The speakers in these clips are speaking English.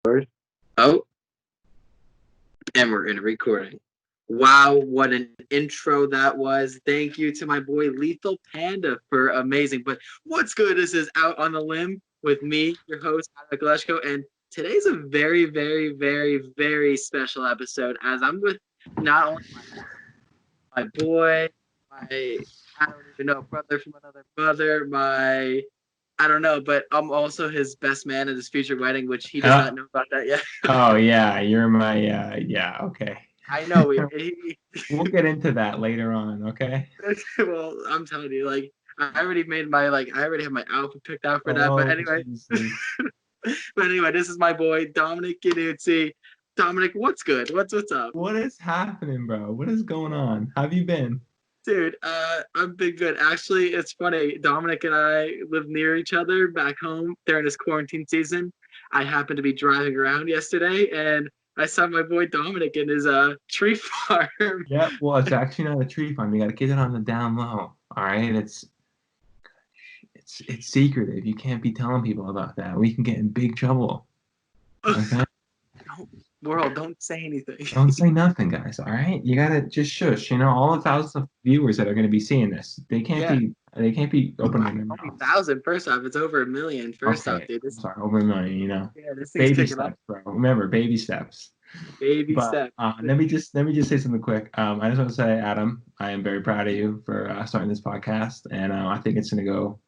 Oh, and we're in a recording. Wow, what an intro that was. Thank you to my boy Lethal Panda for amazing. But what's good? This is Out on the Limb with me, your host, Michalesko, and today's a very, very, very, very special episode as I'm with not only my boy, my, I don't even know, brother from another mother, I don't know, but I'm also his best man at his future wedding, which he does not know about that yet. Oh yeah, you're my yeah, okay. I know. We'll get into that later on, okay? Well, I'm telling you, like, I already made my, I already have my outfit picked out for that. But Oh anyway, Jesus. this is my boy, Dominic Yannuzzi. Dominic, what's good? What's up? What is happening, bro? What is going on? How have you been? Dude, I've been good. Actually, it's funny. Dominic and I live near each other back home during this quarantine season. I happened to be driving around yesterday and I saw my boy Dominic in his tree farm. Yeah, well, it's actually not a tree farm. You gotta keep it on the down low. All right. It's secretive. You can't be telling people about that. We can get in big trouble. Okay? World, don't say anything. Don't say nothing, guys. All right, you gotta just shush. You know, all the thousands of viewers that are gonna be seeing this, they can't be opening their Only mouths. 1,000. First off, it's over 1,000,000. First off, Okay, dude, I'm sorry, over a million. You know, yeah, this thing's baby kicking up. steps, bro. Remember, baby steps. Baby But step. let me just say something quick. I just want to say, Adam, I am very proud of you for starting this podcast, and I think it's gonna go.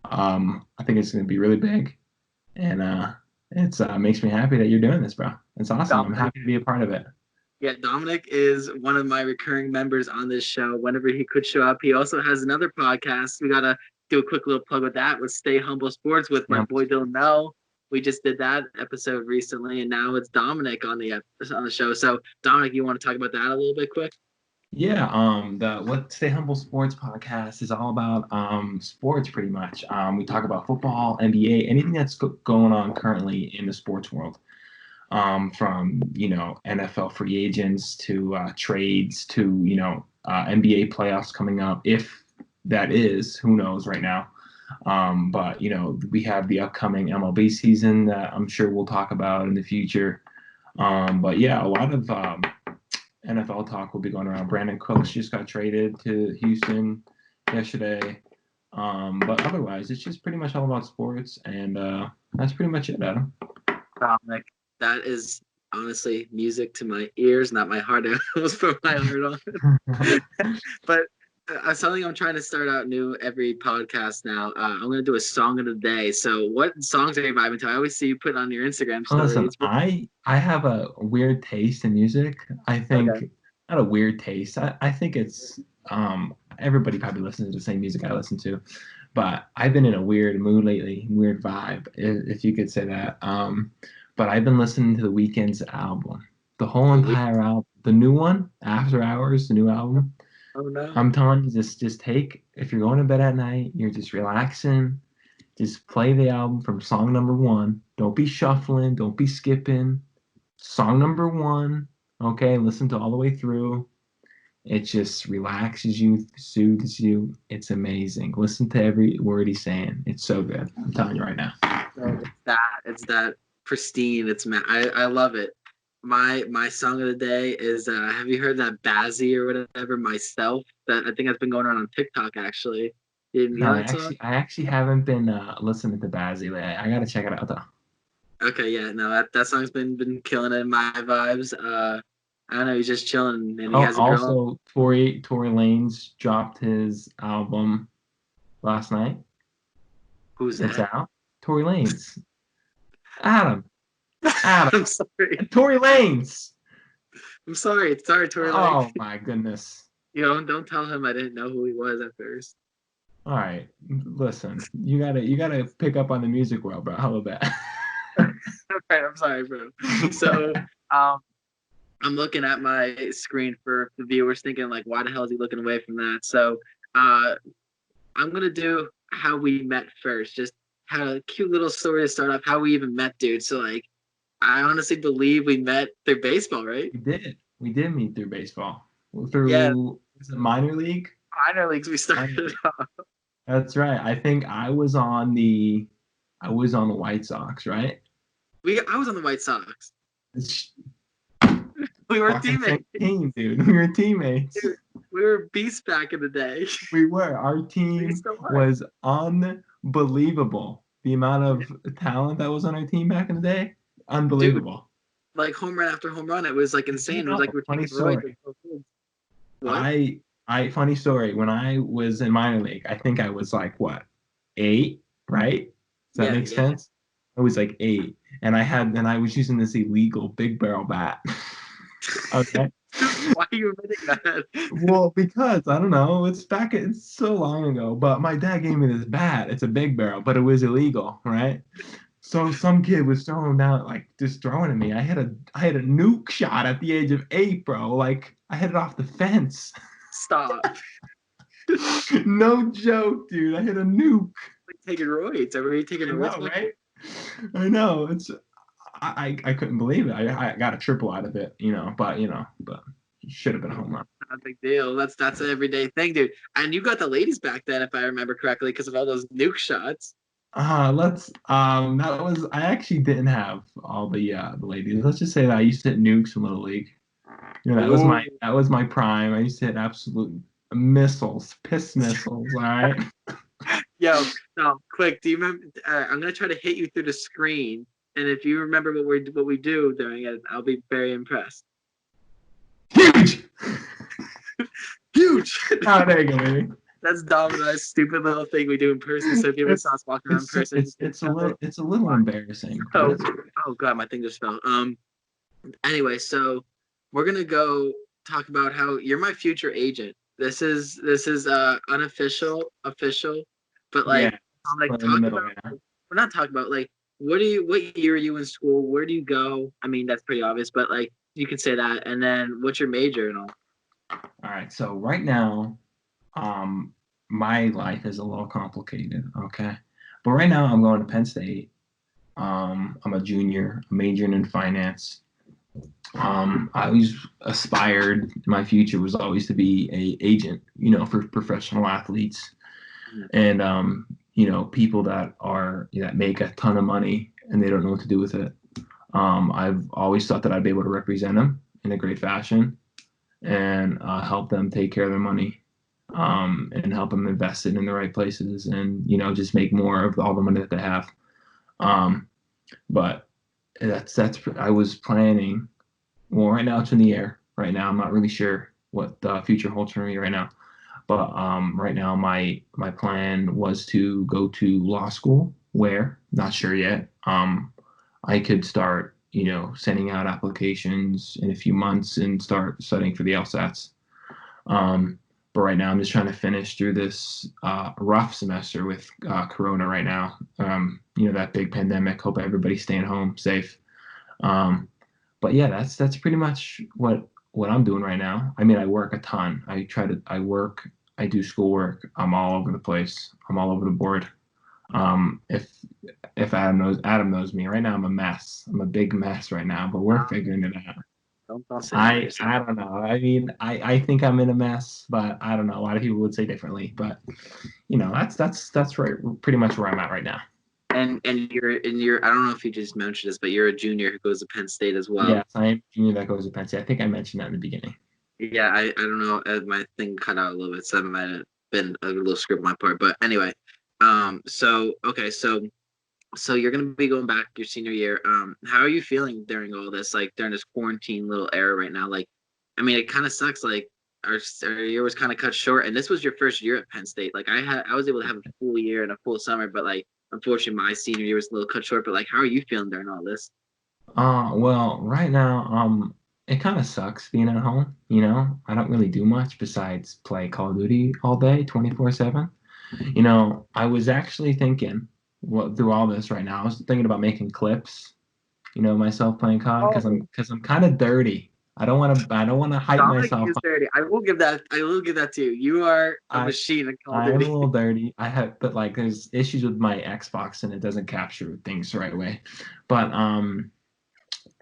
I think it's gonna be really big, and it's makes me happy that you're doing this, bro. It's awesome. Dominic, I'm happy to be a part of it. yeah, Dominic is one of my recurring members on this show. Whenever he could show up, he also has another podcast. We gotta do a quick little plug with that with Stay Humber Sports with my boy Dylan Mel. We just did that episode recently, and now it's Dominic on the show. So, Dominic, you want to talk about that a little bit quick? Yeah, the What Stay Humble Sports podcast is all about sports pretty much. We talk about football, NBA, anything that's going on currently in the sports world. From NFL free agents to trades to NBA playoffs coming up. If that is, who knows right now. But we have the upcoming MLB season that I'm sure we'll talk about in the future. But yeah, a lot of NFL talk will be going around. Brandon Cooks just got traded to Houston yesterday. But otherwise, it's just pretty much all about sports, and that's pretty much it, Adam. Dominic, that is honestly music to my ears, not my heart. I almost put my heart on. But something I'm trying to start out new every podcast now. I'm going to do a song of the day. So what songs are you vibing to? I always see you put on your Instagram stories. Listen, I have a weird taste in music. I think not a weird taste. I think it's everybody probably listens to the same music I listen to, but I've been in a weird mood lately, weird vibe, if you could say that. But I've been listening to The Weeknd's album, the whole entire album, the new one, After Hours, the new album. Oh no! I'm telling you, just take, if you're going to bed at night, you're just relaxing. Just play the album from song number 1. Don't be shuffling. Don't be skipping. Song number 1. Okay, listen to all the way through. It just relaxes you, soothes you. It's amazing. Listen to every word he's saying. It's so good. I'm telling you right now. It's that pristine. I love it. My song of the day is have you heard that Bazzy or whatever, Myself? That I think that's been going on TikTok actually. No, I actually haven't been listening to Bazzy lately. I gotta check it out though. Okay, yeah, no, that song's been killing it in my vibes. I don't know, he's just chilling and he has a girl. Also, Tory Lanez dropped his album last night. Who's that? It's out. Tory Lanez. Adam. I'm sorry. Tory Lanez. I'm sorry, Tory Lanez. Oh my goodness. Don't tell him I didn't know who he was at first. All right, listen, you gotta pick up on the music world, bro. How about that? Okay, I'm sorry, bro. So, I'm looking at my screen for the viewers, thinking like, why the hell is he looking away from that? So, I'm gonna do how we met first. Just had a cute little story to start off how we even met, dude. So, like, I honestly believe we met through baseball, right? We did meet through baseball. Through minor league. Minor leagues, we started off. That's right. I think I was on the White Sox, right? I was on the White Sox. It's We were fucking same teammates. team, dude. We were teammates. Dude, we were beasts back in the day. We were. Our We team still are. was unbelievable. The amount of talent that was on our team back in the day, Dude, unbelievable. like home run after home run. It was like You insane. It was know, like we were funny taking roids. story. What? Funny story. When I was in minor league, I think I was like what, 8, right? Does that Yeah, make yeah. sense? I was like 8, and I was using this illegal big barrel bat. Okay. Why are you admitting that? Well, because I don't know, it's so long ago, but my dad gave me this bat. It's a big barrel, but it was illegal, right? So some kid was throwing down, like just throwing at me. I had a nuke shot at the age of 8, bro. Like I hit it off the fence. Stop. No joke, dude. I hit a nuke. Like taking roids. Are we taking I roids? know, right? I know. I couldn't believe it. I got a triple out of it, but should have been a home run. Not a big deal. That's an everyday thing, dude. And you got the ladies back then, if I remember correctly, because of all those nuke shots. That was I actually didn't have all the ladies. Let's just say that I used to hit nukes in Little League. Ooh. That was my prime. I used to hit absolute missiles, piss missiles. All right. Yo, no, quick. Do you remember? I'm gonna try to hit you through the screen, and if you remember what we do during it, I'll be very impressed. Huge. Huge. Oh, there you go, baby. That's Dom and I's stupid little thing we do in person. So if you ever saw us walking around in person, It's a little embarrassing. Oh, oh god, my thing just fell. Anyway, so we're gonna go talk about how you're my future agent. This is unofficial, official, but like Yeah, I'm like we're in the talk middle about. right now. We're not talking about like what year are you in school? Where do you go? I mean that's pretty obvious, but like you can say that, and then what's your major and all. All right. So right now, um, my life is a little complicated. Okay, but right now I'm going to Penn State. I'm a junior, majoring in finance. I always aspired. My future was always to be a agent, for professional athletes and people that make a ton of money and they don't know what to do with it. I've always thought that I'd be able to represent them in a great fashion and help them take care of their money and help them invest it in the right places and just make more of all the money that they have. But that's I was planning. Well, right now it's in the air. Right now I'm not really sure what the future holds for me right now. But right now my plan was to go to law school. Where? Not sure yet. I could start sending out applications in a few months and start studying for the LSATs. But right now I'm just trying to finish through this rough semester with Corona right now. That big pandemic. Hope everybody's staying home safe. But yeah, that's pretty much what I'm doing right now. I mean, I work a ton. I work, I do schoolwork. I'm all over the place. I'm all over the board. If Adam knows me right now, I'm a mess. I'm a big mess right now, but we're figuring it out. Don't say that. I don't know. I mean, I think I'm in a mess, but I don't know. A lot of people would say differently, but that's right, pretty much where I'm at right now. And you're I don't know if you just mentioned this, but you're a junior who goes to Penn State as well. Yes, I am a junior that goes to Penn State. I think I mentioned that in the beginning. Yeah, I don't know. My thing cut out a little bit, so that might have been a little script on my part. But anyway, so okay, so you're gonna be going back your senior year. How are you feeling during all this? Like during this quarantine little era right now? Like, I mean, it kind of sucks. Like our year was kind of cut short, and this was your first year at Penn State. Like I was able to have a full year and a full summer, but like unfortunately my senior year was a little cut short. But like, how are you feeling during all this? Well, right now, it kind of sucks being at home. I don't really do much besides play Call of Duty all day, 24/7. I was actually thinking, through all this right now, I was thinking about making clips. Myself playing COD because I'm kind of dirty. I don't want to hype Dominic myself is up. dirty. I will give that. I will give that to you. You are a machine in Call of I am a Duty. little dirty. But like, there's issues with my Xbox and it doesn't capture things the right way. But all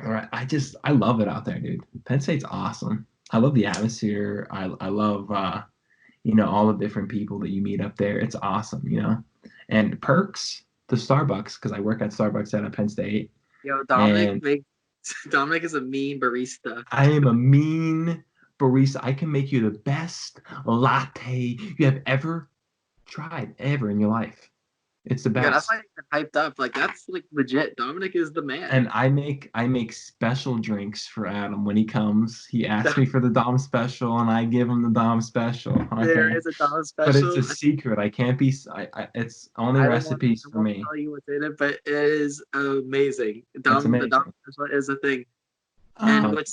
right, I love it out there, dude. Penn State's awesome. I love the atmosphere. I love all the different people that you meet up there. It's awesome. And perks, the Starbucks, because I work at Starbucks at Penn State. Yo, And Dominic is a mean barista. I am a mean barista. I can make you the best latte you have ever tried ever in your life. It's the Yeah, that's best. why you're hyped up. Like that's like legit. Dominic is the man. And I make special drinks for Adam when he comes. He asks me for the Dom special, and I give him the Dom special. There Okay, is a Dom but it's a special. secret. I can't be. It's only recipes I for won't me. tell you what's in it, but it is amazing. It's The Dom amazing. special is a thing. And Um, what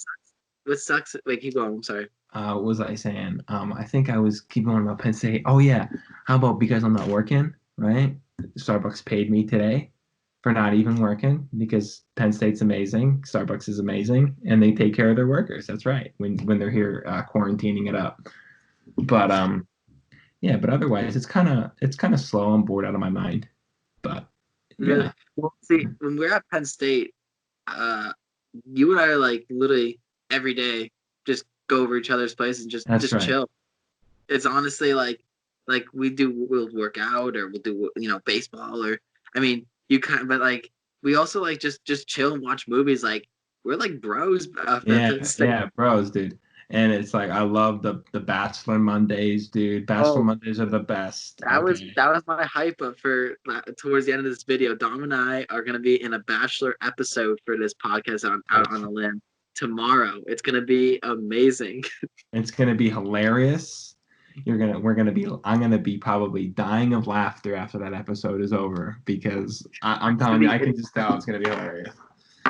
sucks? Wait, keep going. I'm sorry. what was I saying? I think I was keeping on about Penn State. Oh yeah, how about because I'm not working, right? Starbucks paid me today for not even working because Penn State's amazing, Starbucks is amazing, and they take care of their workers. That's right. When they're here quarantining it up. But yeah, but otherwise it's kind of slow. I'm bored out of my mind. But Really? yeah, Well, see, when we're at Penn State, uh, you and I are like literally every day just go over each other's place and that's just right. chill. It's honestly like we'll work out or we'll do baseball or I mean you kind but like we also like just chill and watch movies like we're like bros after Yeah, Penn State. yeah, bros, dude. And it's like I love the Bachelor Mondays, dude. Bachelor Oh, Mondays are the best. Okay. that was my hype up for towards the end of this video. Dom and I are gonna be in a Bachelor episode for this podcast on out on It's a limb tomorrow. It's gonna be amazing. it's gonna be hilarious. I'm gonna be probably dying of laughter after that episode is over because We're I'm just gonna telling you, be I can just tell it's gonna be hilarious.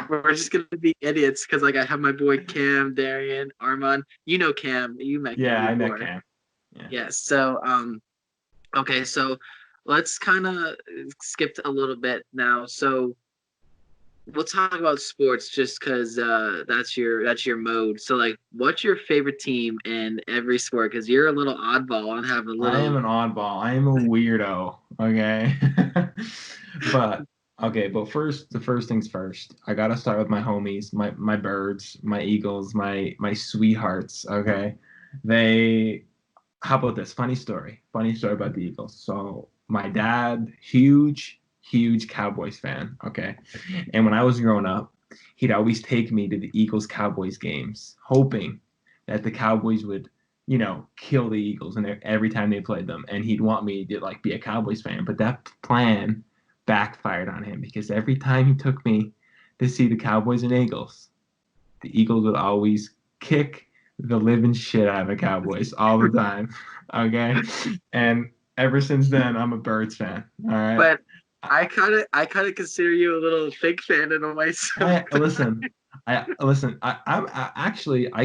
we're just gonna be idiots because like I have my boy Cam, Darian, Armand. You know Cam. You met Cam Yeah, I met before. Cam. Yeah. Yes. So okay, so let's kind of skip a little bit now. So we'll talk about sports just because that's your mode. So like, what's your favorite team in every sport? Because you're a little oddball and have a I am little. an oddball. I am a weirdo. Okay. but okay, but the first things first. I gotta start with my homies, my birds, my eagles, my sweethearts. Okay. They how about this? Funny story. Funny story about the Eagles. So my dad, huge Cowboys fan. Okay. And when I was growing up, he'd always take me to the Eagles Cowboys games, hoping that the Cowboys would, kill the Eagles and every time they played them. And he'd want me to like be a Cowboys fan. But that plan backfired on him because every time he took me to see the Cowboys and Eagles, the Eagles would always kick the living shit out of the Cowboys all the time. Okay. And ever since then, I'm a Birds fan. All right. But I kind of consider you a little fake fan in a way. So Listen. I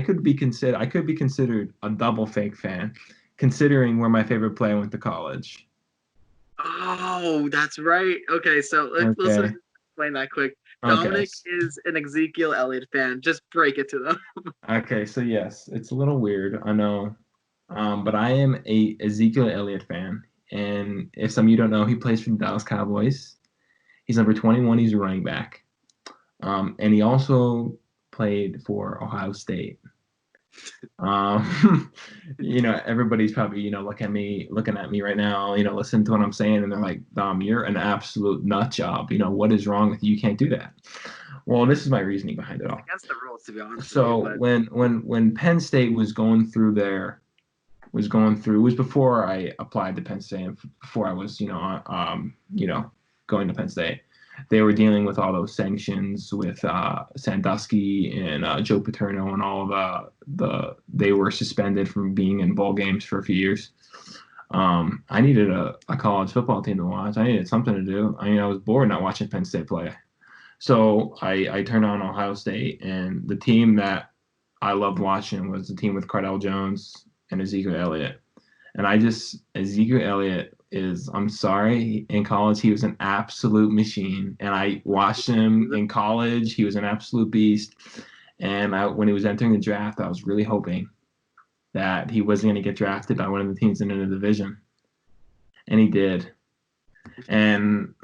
could be considered a double fake fan, considering where my favorite player went to college. oh, that's right. Okay, so let's just Okay. explain that quick. Okay. Dominic is an Ezekiel Elliott fan. Just break it to them. Okay. So yes, it's a little weird. I know. But I am a Ezekiel Elliott fan, and if some of you don't know, he plays for the Dallas Cowboys. He's number 21. He's a running back, and he also played for Ohio State. Um, everybody's probably looking at me right now, listen to what I'm saying, and they're like, Dom, you're an absolute nut job. What is wrong with you? You can't do that. Well, this is my reasoning behind it all. Against the rules, to be honest with you. So But when Penn State it was before I applied to Penn State, before I was, going to Penn State. They were dealing with all those sanctions with Sandusky and Joe Paterno and all they were suspended from being in bowl games for a few years. I needed a college football team to watch. I needed something to do. I mean, I was bored not watching Penn State play. So I turned on Ohio State, and the team that I loved watching was the team with Cardell Jones and Ezekiel Elliott. And Ezekiel Elliott I'm sorry, in college, he was an absolute machine. And I watched him in college. He was an absolute beast. And when he was entering the draft, I was really hoping that he wasn't going to get drafted by one of the teams in the division. And he did. And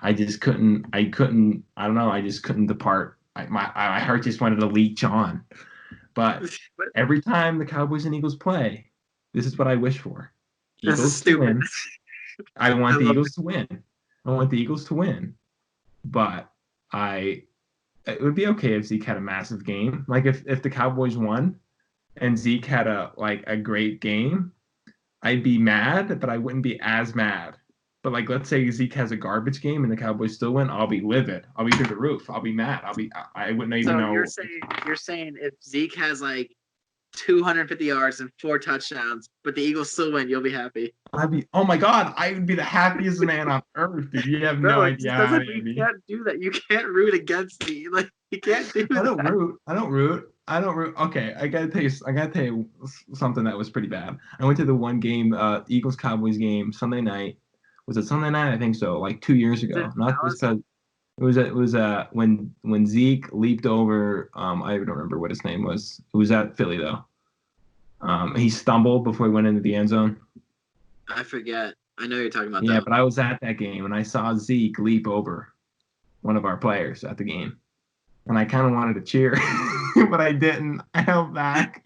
I just couldn't, I don't know, I just couldn't depart. My heart just wanted to leech on. But every time the Cowboys and Eagles play, this is what I wish for. this is Eagles to stupid. win. I want I the love Eagles to win. I want the Eagles to win. But it would be okay if Zeke had a massive game. Like if the Cowboys won and Zeke had a great game, I'd be mad, but I wouldn't be as mad. But like, let's say Zeke has a garbage game and the Cowboys still win, I'll be livid. I'll be through the roof. I'll be mad. I wouldn't even So know. you're saying if Zeke has like 250 yards and 4 touchdowns, but the Eagles still win, you'll be happy. Oh my God, I would be the happiest man on earth, dude. You have no idea how happy I'd be. You can't do that. You can't root against me. Like, you can't do that. I don't root. Okay, I gotta tell you something that was pretty bad. I went to the one game, Eagles Cowboys game, Sunday night. Was it Sunday night? I think so. Like 2 years ago. Not just because it was when Zeke leaped over. I don't remember what his name was. It was at Philly though. He stumbled before he went into the end zone. I forget. I know you're talking about that. Yeah, but I was at that game and I saw Zeke leap over one of our players at the game. And I kind of wanted to cheer, but I didn't. I held back.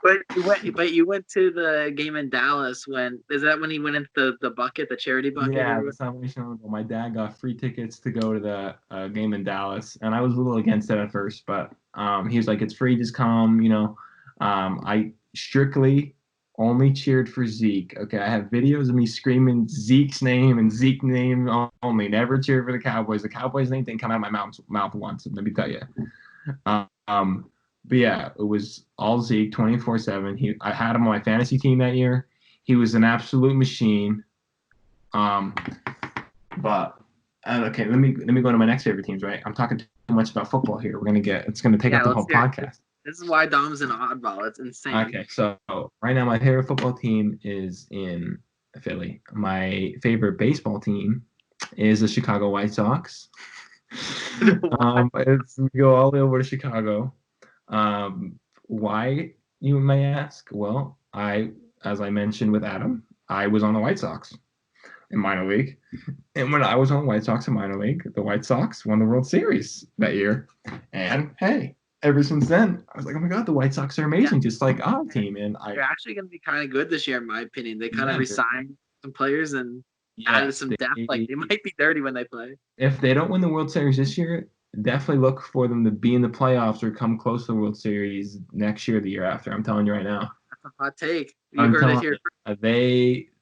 But you went to the game in Dallas when he went into the bucket, the charity bucket? Yeah, the Salvation. My dad got free tickets to go to the game in Dallas, and I was a little against it at first, but he was like, "It's free, just come." I strictly only cheered for Zeke. Okay, I have videos of me screaming Zeke's name and Zeke name only. Never cheered for the Cowboys. The Cowboys name didn't come out of my mouth once. Let me tell you. But yeah, it was all Zeke 24/7. I had him on my fantasy team that year. He was an absolute machine. But okay, let me go to my next favorite teams. Right, I'm talking too much about football here. It's gonna take up the whole podcast. This is why Dom's an oddball. It's insane. Okay, so right now my favorite football team is in Philly. My favorite baseball team is the Chicago White Sox. We go all the way over to Chicago. Why, you may ask? Well, as I mentioned with Adam, I was on the White Sox in minor league. And when I was on the White Sox in minor league, the White Sox won the World Series that year. And hey, ever since then, I was like, oh my God, the White Sox are amazing, just like our team. And they're actually going to be kind of good this year, in my opinion. They kind of resigned some players and added some depth. Like, they might be dirty when they play. If they don't win the World Series this year, definitely look for them to be in the playoffs or come close to the World Series next year or the year after. I'm telling you right now. That's a hot take. You heard it here.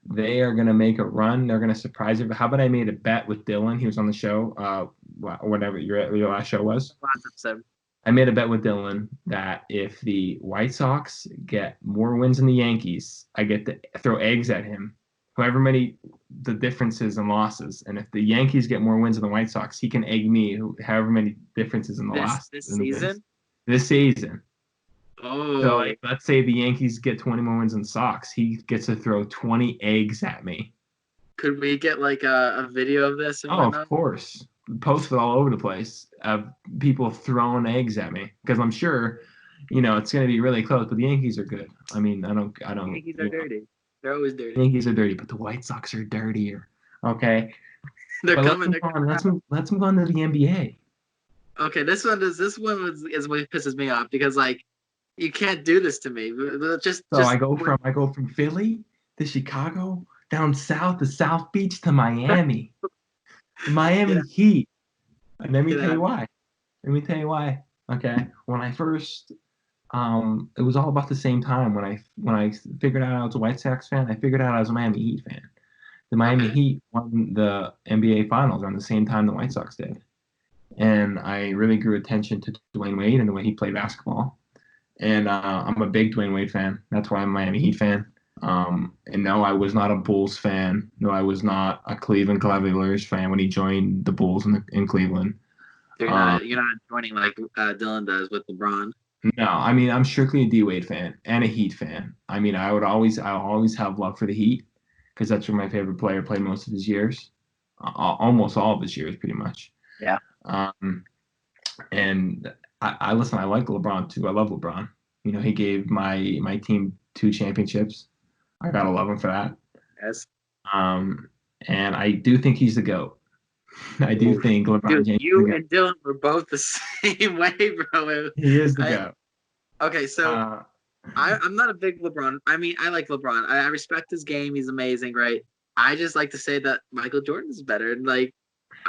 They are going to make a run. They're going to surprise you. How about I made a bet with Dylan? He was on the show, whatever your last show was. Last episode. I made a bet with Dylan that if the White Sox get more wins than the Yankees, I get to throw eggs at him. However many the differences and losses. And if the Yankees get more wins than the White Sox, he can egg me however many differences in the last. This season? This season. Oh. So let's say the Yankees get 20 more wins than the Sox. He gets to throw 20 eggs at me. Could we get like a video of this? Of course. Post it all over the place of people throwing eggs at me because I'm sure, it's going to be really close. But the Yankees are good. I mean, I don't. The Yankees are dirty. They're always dirty. The Yankees are dirty, but the White Sox are dirtier. Okay. They're coming. Let's move on to the NBA. Okay, this one is what pisses me off because you can't do this to me. I go from Philly to Chicago, down south to South Beach to Miami. Miami Heat. And let me tell you why. Okay. When I first it was all about the same time when I figured out I was a White Sox fan, I figured out I was a Miami Heat fan. The Miami Heat won the NBA Finals around the same time the White Sox did. And I really grew attention to Dwayne Wade and the way he played basketball. And I'm a big Dwayne Wade fan. That's why I'm a Miami Heat fan. And no, I was not a Bulls fan. No, I was not a Cleveland Cavaliers fan when he joined the Bulls in Cleveland. You're not joining like Dylan does with LeBron. No, I mean, I'm strictly a D-Wade fan and a Heat fan. I mean, I'll always have love for the Heat because that's where my favorite player played most of his years, almost all of his years, pretty much. Yeah. And I listen. I like LeBron too. I love LeBron. He gave my team 2 championships. I gotta love him for that. Yes. And I do think he's the GOAT. I do think LeBron James. You and Dylan were both the same way, bro. He is the GOAT. Okay, so I'm not a big LeBron. I mean, I like LeBron. I respect his game. He's amazing, right? I just like to say that Michael Jordan is better.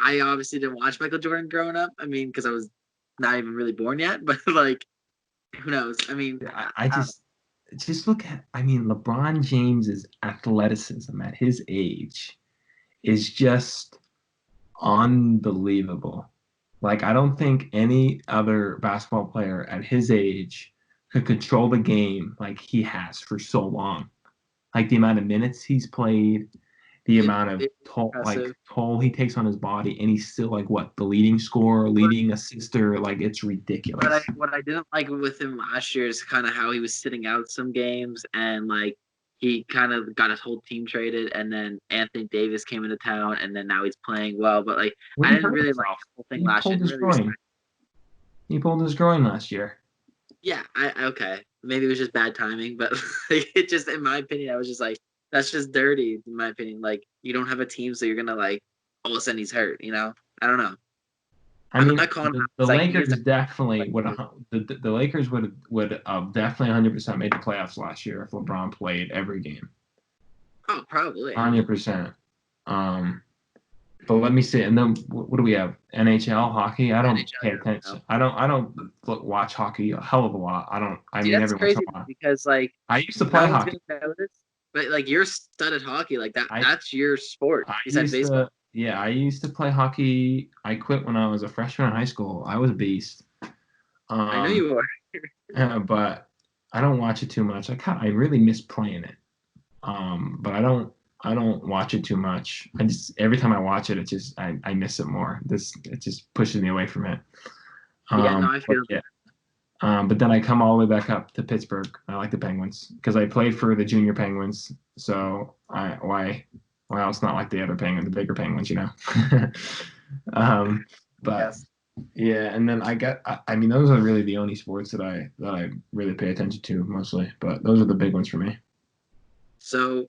I obviously didn't watch Michael Jordan growing up. I mean, because I was not even really born yet. But like, who knows? I mean, I just look at. I mean, LeBron James's athleticism at his age is just unbelievable. Like, I don't think any other basketball player at his age could control the game like he has for so long. Like the amount of minutes he's played, the amount of impressive. toll he takes on his body, and he's still like what, the leading scorer, leading assister. Like, it's ridiculous. What I didn't like with him last year is kind of how he was sitting out some games, and like he kind of got his whole team traded, and then Anthony Davis came into town, and then now he's playing well. But like When I he didn't hurt really like himself, the whole thing he last year. pulled Didn't his really groin. respect. He pulled his groin last year. Yeah, I okay. Maybe it was just bad timing, but like, it just, in my opinion, I was just like, that's just dirty, in my opinion. Like, you don't have a team, so you're gonna like all of a sudden he's hurt. I don't know. I I'm mean, not calling him out. the It's like he is Lakers definitely would have. The Lakers would have definitely 100% made the playoffs last year if LeBron played every game. oh, probably. 100%. But let me see. And then what do we have? NHL hockey. I don't NHL, pay you attention. know. I don't watch hockey a hell of a lot. I don't. I See, mean, that's every once in crazy a while. because like I used to play no one's hockey. gonna notice, but like you're studded hockey, like that. I That's your sport I besides used baseball. to. Yeah, I used to play hockey. I quit when I was a freshman in high school. I was a beast. I know Um, you are. but I don't watch it too much. I really miss playing it. But I don't watch it too much. I just every time I watch it, I miss it more. It just pushes me away from it. Yeah, no, I But feel yeah. But then I come all the way back up to Pittsburgh. I like the Penguins because I played for the junior Penguins. So why else not like the other Penguins, the bigger Penguins, you know? But yes. yeah, and then I mean, those are really the only sports that I really pay attention to mostly. But those are the big ones for me. So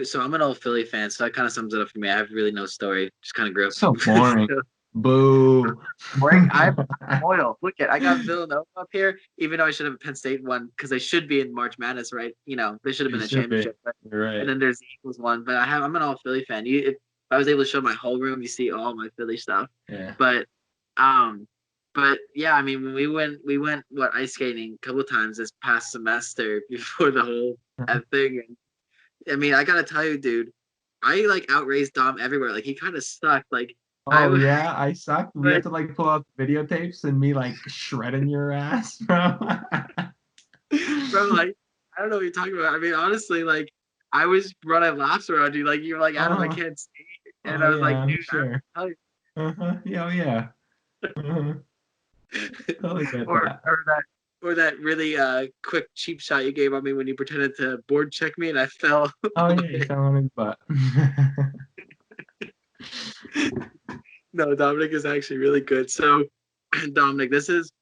so I'm an old Philly fan, so that kind of sums it up for me. I have really no story. Just kind of grew up. So boring. Boo. Boring. I'm loyal. Look I got Villanova up here, even though I should have a Penn State one because they should be in March Madness, right? They should have You been a should be. championship. But, You're and right. then there's the Eagles one. But I'm an all Philly fan. If I was able to show my whole room, you see all my Philly stuff. Yeah. But um, but yeah, I mean, when we went what ice skating a couple of times this past semester before the whole thing. And I mean, I gotta tell you, dude, I like outraced Dom everywhere. Like he kind of sucked. Like Oh I yeah, I sucked. We had but to like pull out videotapes and me like shredding your ass, bro. bro, like I don't know what you're talking about. I mean, honestly, like I was running laps around you, like you were like, Adam, I uh, can't skate, and oh I was like, yeah, I'm dude, I sure. don't Uh-huh. Yeah, oh yeah. Uh-huh. know Totally get or that. that really quick cheap shot you gave on me when you pretended to board check me and I fell Oh yeah, you away. fell on his butt. No, Dominic is actually really good. So, Dominic, this is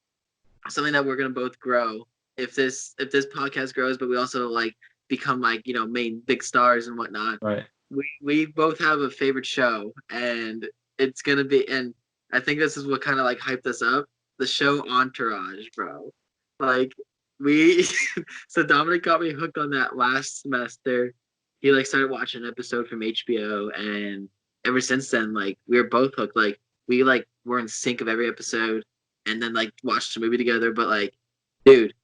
something that we're gonna both grow if this podcast grows, but we also like become like main big stars and whatnot. Right. We both have a favorite show, and it's gonna be, and I think this is what kind of like hyped us up. The show Entourage, bro. Like we, so Dominic got me hooked on that last semester. He like started watching an episode from HBO, and ever since then, like we were both hooked. Like we like were in sync of every episode, and then like watched the movie together. But like, dude,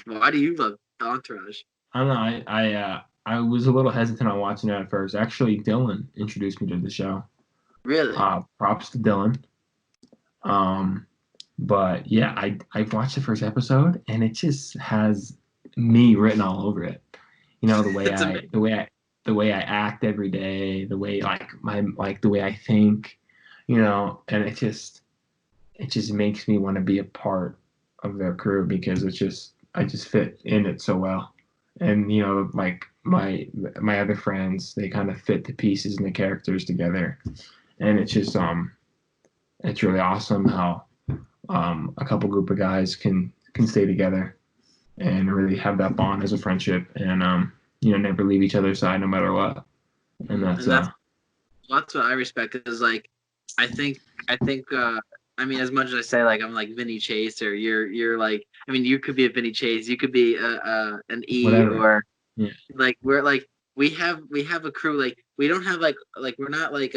why do you love Entourage? I don't know. I was a little hesitant on watching it at first. Actually, Dylan introduced me to the show. Really? Props to Dylan. Um, but yeah, I've watched the first episode and it just has me written all over it. You know, It's amazing. the way I act every day, the way the way I think, you know, and it just makes me want to be a part of their crew because I just fit in it so well. And you know, like my other friends, they kind of fit the pieces and the characters together. And it's really awesome how a couple group of guys can stay together and really have that bond as a friendship and you know, never leave each other's side no matter what. And And that's what I respect is like I think I mean as much as I say like I'm like Vinny Chase or you're like I mean you could be a Vinny Chase, you could be an E whatever. or Yeah. like we're like we have a crew like we don't have like we're not like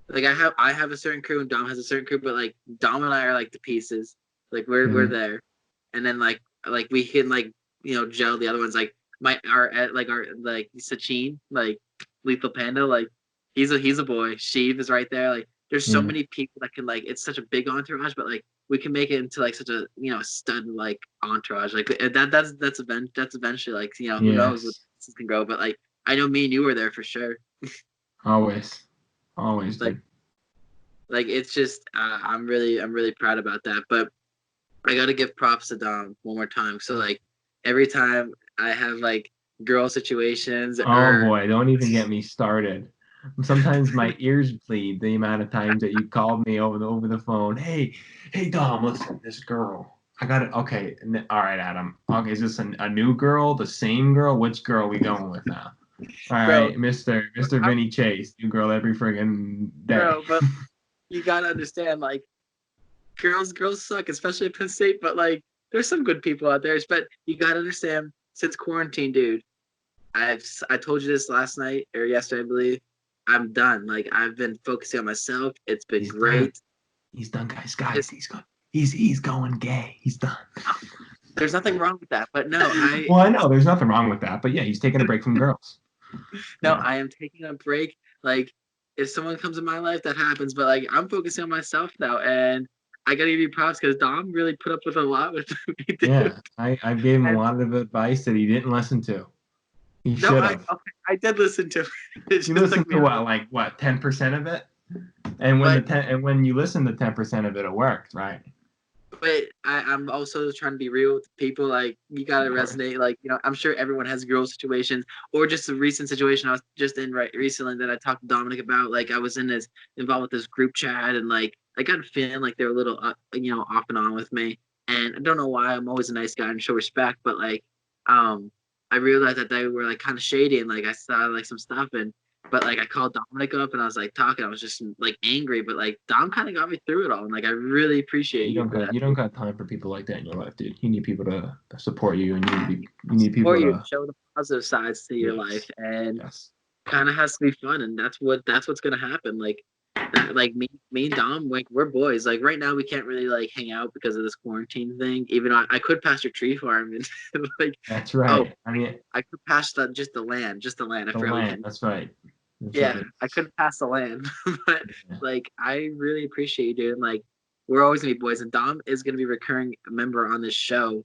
like I have a certain crew and Dom has a certain crew, but like Dom and I are like the pieces. Like we're there, and then like we can like gel the other ones like our like Sachin like Lethal Panda like he's a boy. Sheev is right there. Like there's so Yeah. many people that can like it's such a big entourage, but like we can make it into like such a stud like entourage like that's eventually like who knows what Yes. this can grow, but like I know me and you were there for sure. Always. Always, Like dude. it's just I'm really proud about that, but I gotta give props to Dom one more time. So like every time I have like girl situations Oh or boy, don't even get me started. Sometimes my ears bleed the amount of times that you called me over the phone. Hey Dom, listen, this girl. I got it. Okay, all right, Adam. Okay, is this a new girl, the same girl? Which girl are we going with now? All bro, right, Mister I'm, Vinny Chase, new girl every friggin' day. bro, but you gotta understand like girls suck, especially at Penn State. But like there's some good people out there. But you gotta understand since quarantine, dude. I told you this last night or yesterday, I believe. I'm done. Like I've been focusing on myself. It's been He's done. great. He's done, guys. It, He's going. He's going gay. He's done. there's nothing wrong with that. But no, Well, I know there's nothing wrong with that, but yeah, he's taking a break from girls. no, Yeah. I am taking a break. Like, if someone comes in my life, that happens. But like, I'm focusing on myself now, and I gotta give you props because Dom really put up with a lot with me, dude. Yeah, I gave him a And lot of advice that he didn't listen to. He no, should have. I did listen to it. It You just took listened me to a what, while. like what, 10% of it? And But when you listen to 10% of it, it worked, right? I'm also trying to be real with people. Like, you gotta Of course. resonate. Like, I'm sure everyone has girl situations or just a recent situation I was just in right recently that I talked to Dominic about. Like, I was involved with this group chat, and like I got a feeling like they're a little off and on with me. And I don't know why. I'm always a nice guy and show respect, but like um I realized that they were like kind of shady, and like I saw like some stuff, and but like I called Dominic up and I was like talking. I was just like angry, but like Dom kind of got me through it all, and like I really appreciate you for that. You don't got time for people like that in your life, dude. You need people to support you, and you need people Support you, to. show the positive sides to your life, Yes, and yes. kind of has to be fun, and that's what's gonna happen. Like like me and Dom, like we're boys. Like right now, we can't really like hang out because of this quarantine thing. Even though I could pass your tree farm and like That's oh right. I mean, I could pass just the land. I the forgot we land. can. That's right. That's Yeah, right. I couldn't pass the land, but Yeah. like I really appreciate you, dude. And, like we're always gonna be boys, and Dom is gonna be a recurring member on this show.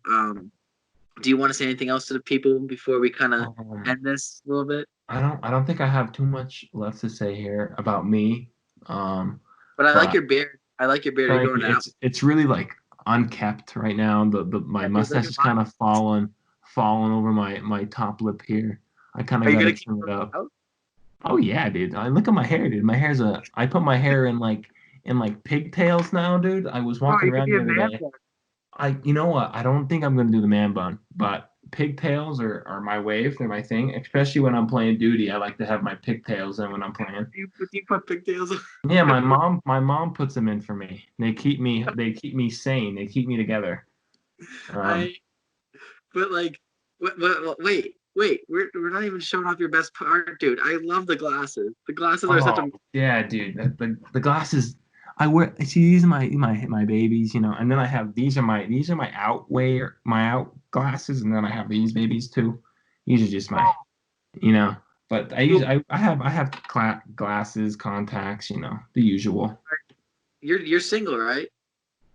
Do you want to say anything else to the people before we kind of Um, end this a little bit? I don't think I have too much left to say here about me. Um, But I like but your beard. I like your beard. Are you thank going you. out? It's really like unkept right now. The my Yeah, dude, look mustache at is mine. kind of fallen over my top lip here. I kind Are of you got gonna to keep trim it growing up. out? Oh yeah, dude. I look at my hair, dude. My hair's I put my hair in like pigtails now, dude. I was Oh, walking you could around be the a other man day. then. You know what? I don't think I'm gonna do the man bun, but pigtails are my wave. They're my thing. Especially when I'm playing duty, I like to have my pigtails in when I'm playing. You put pigtails on. Yeah, my mom puts them in for me. They keep me sane. They keep me together. Um, I but like wait. We're not even showing off your best part, dude. I love the glasses. The glasses are such oh a yeah, dude. The glasses I wear. See, these are my babies, you know. And then I have these are my out glasses, and then I have these babies too. These are just my, you know. But well, I have glasses, contacts, you know, the usual. you're single, right?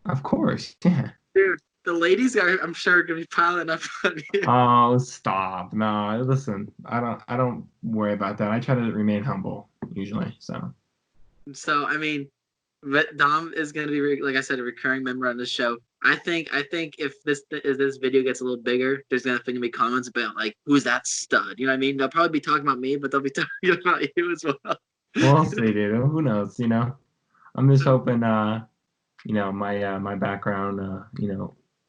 Of course, yeah. Dude, the ladies are I'm sure gonna be piling up on you. Oh, stop. No, listen. I don't worry about that. I try to remain humble usually. So, So I mean, but Dom is going to be, like I said, a recurring member on the show. I think if this video gets a little bigger, there's going to be comments about like who's that stud. You know what I mean? They'll probably be talking about me, but they'll be talking about you as well. we'll see, dude. Who knows, you know? I'm just hoping you know, my background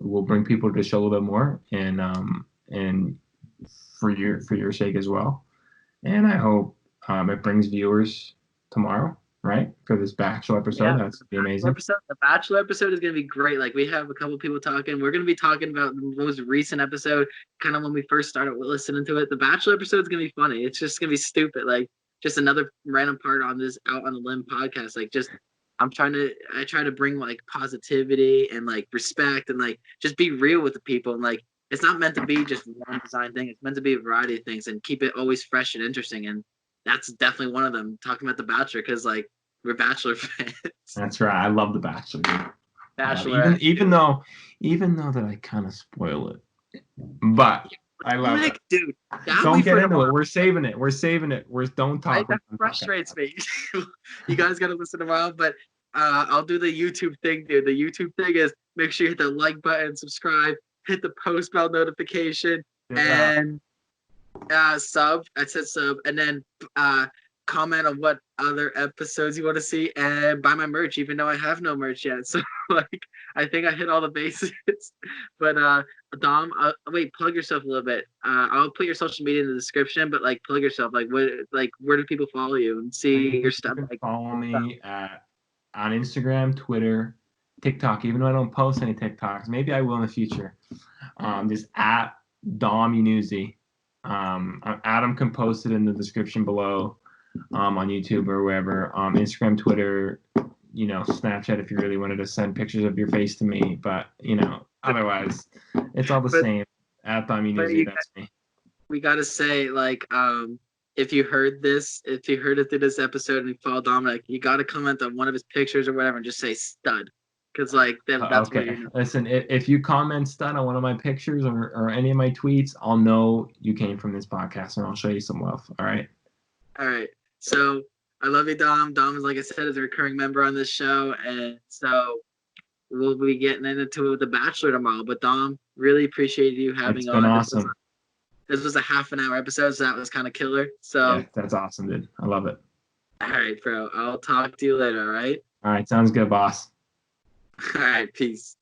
will bring people to the show a little bit more and for your sake as well. And I hope it brings viewers tomorrow, right? For this Bachelor episode. Yeah, That's be amazing. The Bachelor episode is going to be great. Like we have a couple people talking. We're going to be talking about the most recent episode, kind of when we first started listening to it. The Bachelor episode is going to be funny. It's just going to be stupid. Like just another random part on this Out on the Limb podcast. Like, just I try to bring like positivity and like respect and like just be real with the people. And like, it's not meant to be just one design thing. It's meant to be a variety of things and keep it always fresh and interesting. And that's definitely one of them. Talking about The Bachelor, because like we're Bachelor fans. That's right. I love The Bachelor. Bachelor. Even though that I kind of spoil it, but I love it. Dude, don't get into it. We're saving it. Don't talk. That frustrates me. You guys got to listen tomorrow, but I'll do the YouTube thing, dude. The YouTube thing is make sure you hit the like button, subscribe, hit the post bell notification, and sub. I said sub, and then comment on what other episodes you want to see, and buy my merch, even though I have no merch yet. So like, I think I hit all the bases. But Dom, wait, plug yourself a little bit. I'll put your social media in the description, but like, plug yourself. Like, where do people follow you and see your stuff? Like, follow me on Instagram, Twitter, TikTok. Even though I don't post any TikToks, maybe I will in the future. Just at Dom Yannuzzi. Adam can post it in the description below. On YouTube or wherever, Instagram, Twitter, Snapchat if you really wanted to send pictures of your face to me, but otherwise it's all the same. At Dom Ep.3 that's me. We gotta say, like, if you heard it through this episode and you follow Dominic, you gotta comment on one of his pictures or whatever and just say stud, because like that's okay. what you know. Listen, if you comment stud on one of my pictures or any of my tweets, I'll know you came from this podcast and I'll show you some love. All right. So I love you, Dom. Dom is, like I said, is a recurring member on this show, and so we'll be getting into The Bachelor tomorrow. But Dom, really appreciate you having It's been awesome. This was a half an hour episode, so that was kind of killer. So yeah, that's awesome, dude. I love it. All right, bro. I'll talk to you later. All right. All right, sounds good, boss. All right, peace.